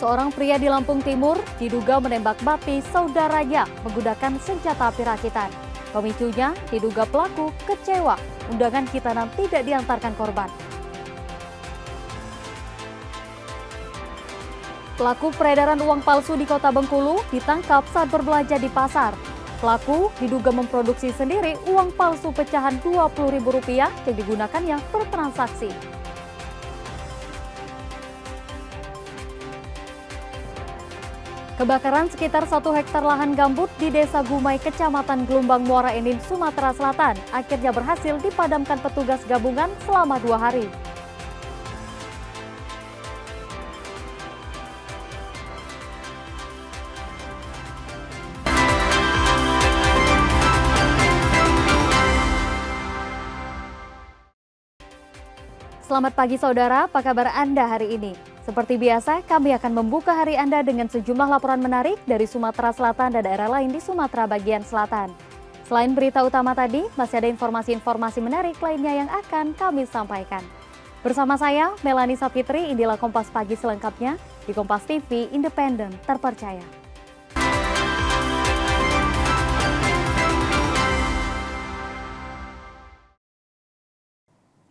seorang pria di Lampung Timur diduga menembak mati saudaranya menggunakan senjata api rakitan. Pemicunya diduga pelaku kecewa undangan khitanan tidak diantarkan korban. Pelaku peredaran uang palsu di Kota Bengkulu ditangkap saat berbelanja di pasar. Pelaku diduga memproduksi sendiri uang palsu pecahan Rp20.000 yang digunakannya bertransaksi. Kebakaran sekitar 1 hektar lahan gambut di Desa Gumai, Kecamatan Gelombang, Muara Enim, Sumatera Selatan akhirnya berhasil dipadamkan petugas gabungan selama 2 hari. Selamat pagi saudara, apa kabar Anda hari ini? Seperti biasa, kami akan membuka hari Anda dengan sejumlah laporan menarik dari Sumatera Selatan dan daerah lain di Sumatera bagian selatan. Selain berita utama tadi, masih ada informasi-informasi menarik lainnya yang akan kami sampaikan. Bersama saya, Melanie Sapitri, inilah Kompas Pagi selengkapnya di Kompas TV Independen Terpercaya.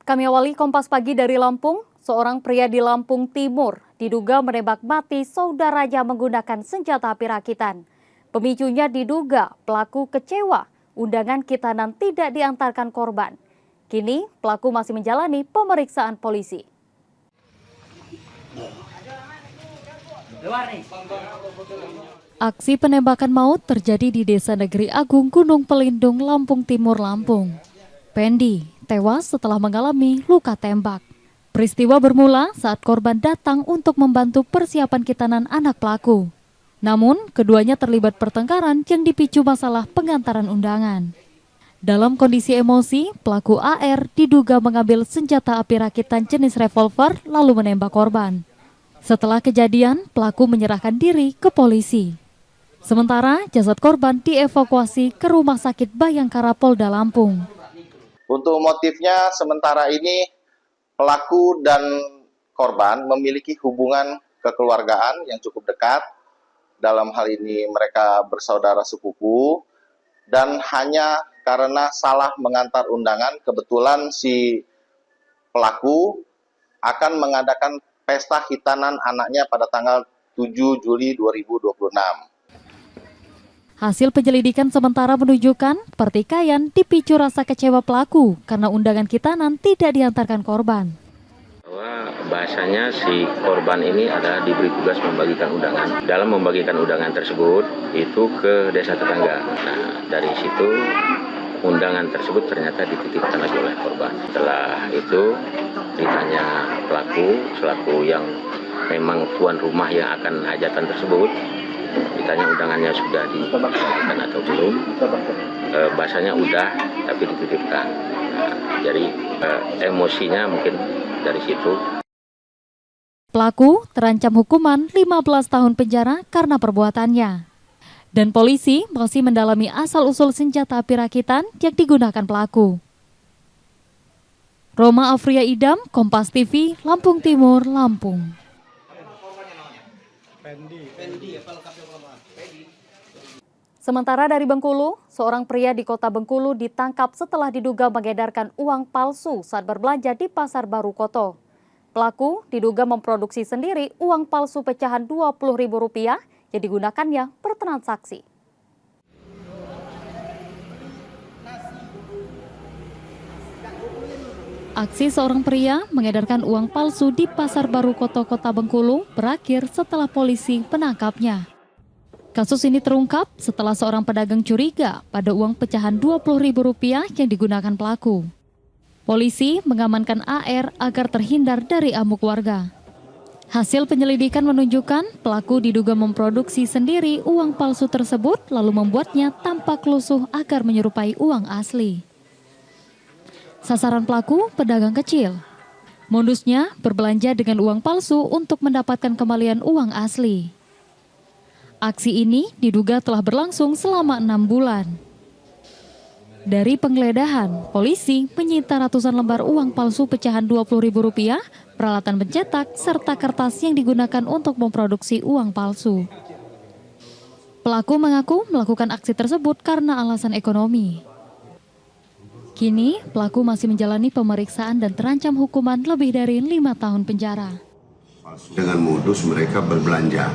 Kami awali Kompas Pagi dari Lampung. Seorang pria di Lampung Timur diduga menembak mati saudaranya menggunakan senjata api rakitan. Pemicunya diduga pelaku kecewa undangan khitanan tidak diantarkan korban. Kini pelaku masih menjalani pemeriksaan polisi. Aksi penembakan maut terjadi di Desa Negeri Agung, Gunung Pelindung, Lampung Timur, Lampung. Pendi tewas setelah mengalami luka tembak. Peristiwa bermula saat korban datang untuk membantu persiapan khitanan anak pelaku. Namun, keduanya terlibat pertengkaran yang dipicu masalah pengantaran undangan. Dalam kondisi emosi, pelaku AR diduga mengambil senjata api rakitan jenis revolver lalu menembak korban. Setelah kejadian, pelaku menyerahkan diri ke polisi. Sementara, jasad korban dievakuasi ke Rumah Sakit Bayangkara Polda Lampung. Untuk motifnya sementara ini pelaku dan korban memiliki hubungan kekeluargaan yang cukup dekat. Dalam hal ini mereka bersaudara sepupu dan hanya karena salah mengantar undangan, kebetulan si pelaku akan mengadakan pesta khitanan anaknya pada tanggal 7 Juli 2026. Hasil penyelidikan sementara menunjukkan pertikaian dipicu rasa kecewa pelaku karena undangan khitanan tidak diantarkan korban. Bahasanya si korban ini adalah diberi tugas membagikan undangan. Dalam membagikan undangan tersebut itu ke desa tetangga. Nah, dari situ undangan tersebut ternyata dititipkan lagi oleh korban. Setelah itu ditanya pelaku selaku yang memang tuan rumah yang akan hajatan tersebut, ditanya undangannya sudah dibagikan atau belum. Bahasanya udah tapi dititipkan. Nah, jadi emosinya mungkin dari situ. Pelaku terancam hukuman 15 tahun penjara karena perbuatannya. Dan polisi masih mendalami asal-usul senjata api rakitan yang digunakan pelaku. Roma Afria Idam, Kompas TV, Lampung Timur, Lampung. Sementara dari Bengkulu, seorang pria di Kota Bengkulu ditangkap setelah diduga mengedarkan uang palsu saat berbelanja di Pasar Baru Koto. Pelaku diduga memproduksi sendiri uang palsu pecahan Rp20.000 yang digunakannya bertransaksi. Aksi seorang pria mengedarkan uang palsu di Pasar Baru Koto, Kota Bengkulu berakhir setelah polisi menangkapnya. Kasus ini terungkap setelah seorang pedagang curiga pada uang pecahan Rp20.000 yang digunakan pelaku. Polisi mengamankan AR agar terhindar dari amuk warga. Hasil penyelidikan menunjukkan pelaku diduga memproduksi sendiri uang palsu tersebut lalu membuatnya tampak lusuh agar menyerupai uang asli. Sasaran pelaku pedagang kecil. Modusnya berbelanja dengan uang palsu untuk mendapatkan kembalian uang asli. Aksi ini diduga telah berlangsung selama 6 bulan. Dari penggeledahan, polisi menyita ratusan lembar uang palsu pecahan Rp20.000, peralatan pencetak, serta kertas yang digunakan untuk memproduksi uang palsu. Pelaku mengaku melakukan aksi tersebut karena alasan ekonomi. Kini, pelaku masih menjalani pemeriksaan dan terancam hukuman lebih dari 5 tahun penjara. Dengan modus mereka berbelanja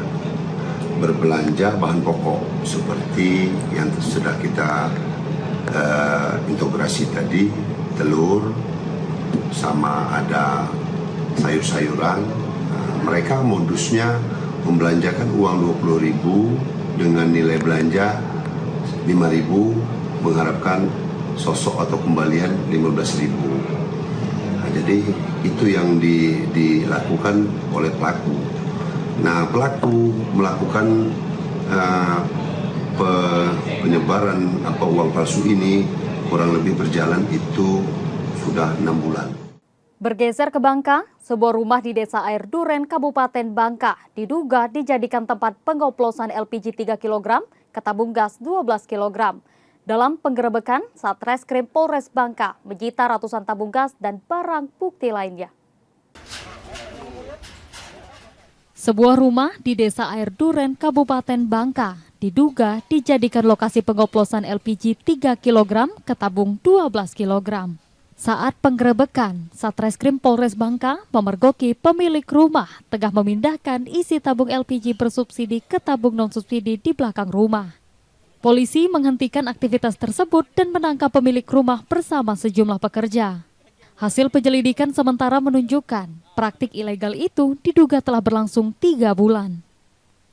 bahan pokok seperti yang sudah kita integrasi tadi, telur, sama ada sayur-sayuran. Mereka modusnya membelanjakan uang 20.000 dengan nilai belanja 5.000, mengharapkan sosok atau kembalian 15.000. Jadi itu yang dilakukan oleh pelaku. Nah, pelaku melakukan penyebaran uang palsu ini kurang lebih berjalan itu sudah 6 bulan. Bergeser ke Bangka, sebuah rumah di Desa Air Duren, Kabupaten Bangka diduga dijadikan tempat pengoplosan LPG 3 kg ke tabung gas 12 kg. Dalam penggerebekan, Satreskrim Polres Bangka menyita ratusan tabung gas dan barang bukti lainnya. Sebuah rumah di Desa Air Duren, Kabupaten Bangka diduga dijadikan lokasi pengoplosan LPG 3 kg ke tabung 12 kg. Saat penggerebekan, Satreskrim Polres Bangka memergoki pemilik rumah tengah memindahkan isi tabung LPG bersubsidi ke tabung non-subsidi di belakang rumah. Polisi menghentikan aktivitas tersebut dan menangkap pemilik rumah bersama sejumlah pekerja. Hasil penyelidikan sementara menunjukkan praktik ilegal itu diduga telah berlangsung 3 bulan.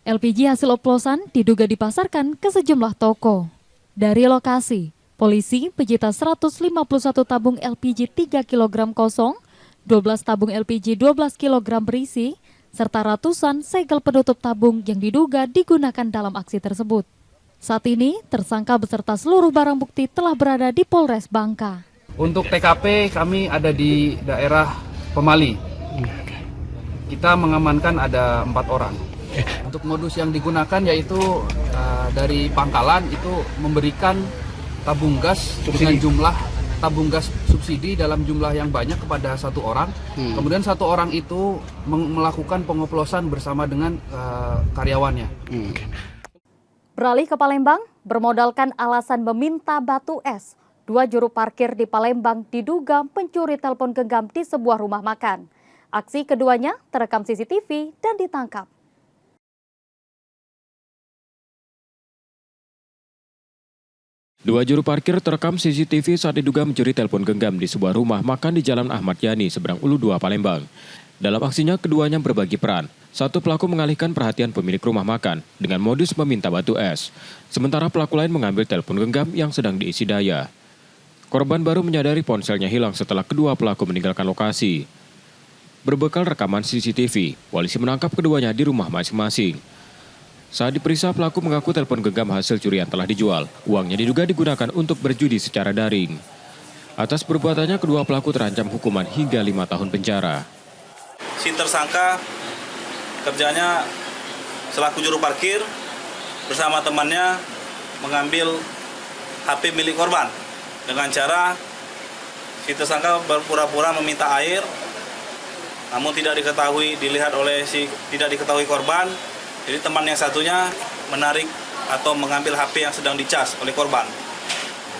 LPG hasil oplosan diduga dipasarkan ke sejumlah toko. Dari lokasi, polisi menyita 151 tabung LPG 3 kg kosong, 12 tabung LPG 12 kg berisi, serta ratusan segel penutup tabung yang diduga digunakan dalam aksi tersebut. Saat ini, tersangka beserta seluruh barang bukti telah berada di Polres Bangka. Untuk TKP kami ada di daerah Pemali. Kita mengamankan ada 4 orang. Untuk modus yang digunakan yaitu dari pangkalan itu memberikan tabung gas dengan jumlah tabung gas subsidi dalam jumlah yang banyak kepada 1 orang. Kemudian 1 orang itu melakukan pengoplosan bersama dengan karyawannya. Beralih ke Palembang, bermodalkan alasan meminta batu es, 2 juru parkir di Palembang diduga pencuri telepon genggam di sebuah rumah makan. Aksi keduanya terekam CCTV dan ditangkap. Dua juru parkir terekam CCTV saat diduga mencuri telepon genggam di sebuah rumah makan di Jalan Ahmad Yani, seberang Ulu 2, Palembang. Dalam aksinya, keduanya berbagi peran. Satu pelaku mengalihkan perhatian pemilik rumah makan dengan modus meminta batu es. Sementara pelaku lain mengambil telepon genggam yang sedang diisi daya. Korban baru menyadari ponselnya hilang setelah kedua pelaku meninggalkan lokasi. Berbekal rekaman CCTV, polisi menangkap keduanya di rumah masing-masing. Saat diperiksa, pelaku mengaku telepon genggam hasil curian telah dijual. Uangnya diduga digunakan untuk berjudi secara daring. Atas perbuatannya, kedua pelaku terancam hukuman hingga 5 tahun penjara. Si tersangka kerjanya selaku juru parkir bersama temannya mengambil HP milik korban dengan cara si tersangka berpura-pura meminta air, namun tidak diketahui korban. Jadi teman yang satunya menarik atau mengambil HP yang sedang dicas oleh korban.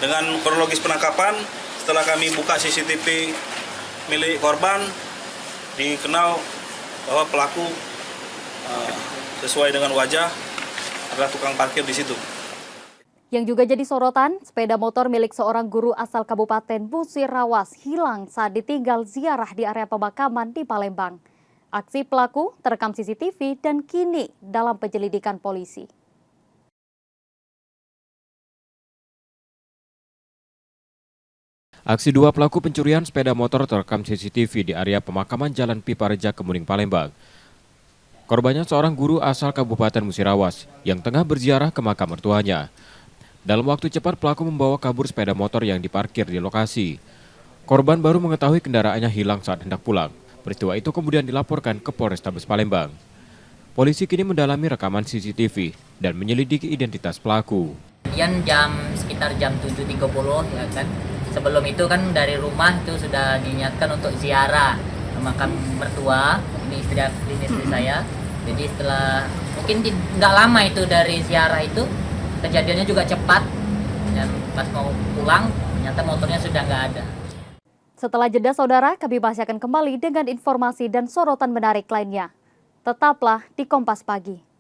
Dengan kronologis penangkapan, setelah kami buka CCTV milik korban, dikenal bahwa pelaku sesuai dengan wajah adalah tukang parkir di situ. Yang juga jadi sorotan, sepeda motor milik seorang guru asal Kabupaten Musirawas hilang saat ditinggal ziarah di area pemakaman di Palembang. Aksi pelaku terekam CCTV dan kini dalam penyelidikan polisi. Aksi dua pelaku pencurian sepeda motor terekam CCTV di area pemakaman Jalan Pipareja, Kemuning, Palembang. Korbannya seorang guru asal Kabupaten Musirawas yang tengah berziarah ke makam mertuanya. Dalam waktu cepat, pelaku membawa kabur sepeda motor yang diparkir di lokasi. Korban baru mengetahui kendaraannya hilang saat hendak pulang. Peristiwa itu kemudian dilaporkan ke Polrestabes Palembang. Polisi kini mendalami rekaman CCTV dan menyelidiki identitas pelaku. Sekitar jam 7.30 ya kan. Sebelum itu kan dari rumah itu sudah diniatkan untuk ziarah ke makam mertua, ini istri saya. Jadi setelah mungkin nggak lama itu dari ziarah itu, kejadiannya juga cepat. Dan pas mau pulang ternyata motornya sudah nggak ada. Setelah jeda saudara, kami masih akan kembali dengan informasi dan sorotan menarik lainnya. Tetaplah di Kompas Pagi.